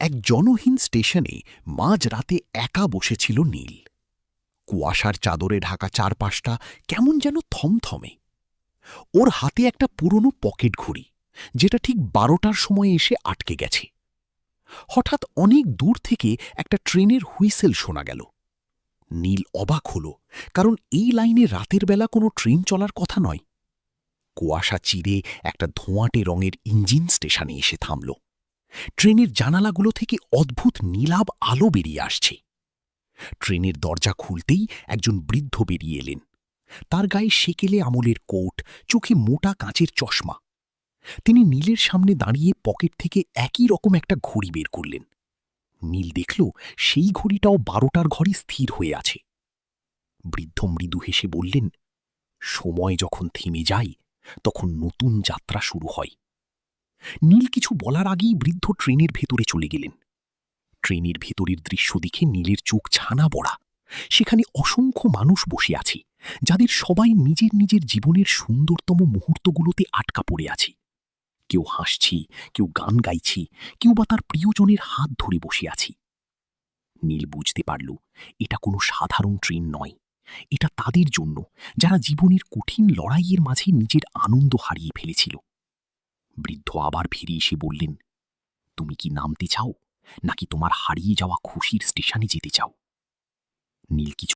এক জনহীন স্টেশনে মাঝরাতে একা বসেছিল নীল। কুয়াশার চাদরে ঢাকা চারপাশটা কেমন যেন থমথমে। ওর হাতে একটা পুরনো পকেট ঘড়ি, যেটা ঠিক 12টার সময় এসে আটকে গেছে। হঠাৎ অনেক দূর থেকে একটা ট্রেনের হুইসেল শোনা গেল। নীল অবাক হল, কারণ এই লাইনে রাতের বেলা কোনো ট্রেন চলার কথা নয়। কুয়াশা চিরে একটা ধোঁয়াটে রঙের ইঞ্জিন স্টেশনে এসে থামল। ট্রেনের জানালাগুলো থেকে অদ্ভুত নীলাভ আলো বেরিয়ে আসছে। ট্রেনের দরজা খুলতেই একজন বৃদ্ধ বেরিয়ে এলেন। তার গায়ে সেকেলে আমলের কোট, চোখে মোটা কাঁচের চশমা। তিনি নীলের সামনে দাঁড়িয়ে পকেট থেকে একই রকম একটা ঘড়ি বের করলেন। নীল দেখল সেই ঘড়িটাও 12টার ঘরে স্থির হয়ে আছে। বৃদ্ধ মৃদু হেসে বললেন, সময় যখন থেমে যায় তখন নতুন যাত্রা শুরু হয়। নীল কিছু বলার আগেই বৃদ্ধ ট্রেনের ভেতরে চলে গেলেন। ট্রেনের ভেতরের দৃশ্য দেখে নীলের চোখ ছানা বড়া। সেখানে অসংখ্য মানুষ বসে আছে, যাদের সবাই নিজের নিজের জীবনের সুন্দরতম মুহূর্তগুলোতে আটকা পড়ে আছে। কেউ হাসছি, কেউ গান গাইছি, কেউ বা তার প্রিয়জনের হাত ধরে বসে আছি। নীল বুঝতে পারল, এটা কোনো সাধারণ ট্রেন নয়। এটা তাদের জন্য, যারা জীবনের কঠিন লড়াইয়ের মাঝে নিজের আনন্দ হারিয়ে ফেলেছিল। বৃদ্ধ আবার ফিরে এসে বললেন, তুমি কি নামতে চাও, নাকি তোমার হারিয়ে যাওয়া খুশির স্টেশনে যেতে চাও? নীল কিছু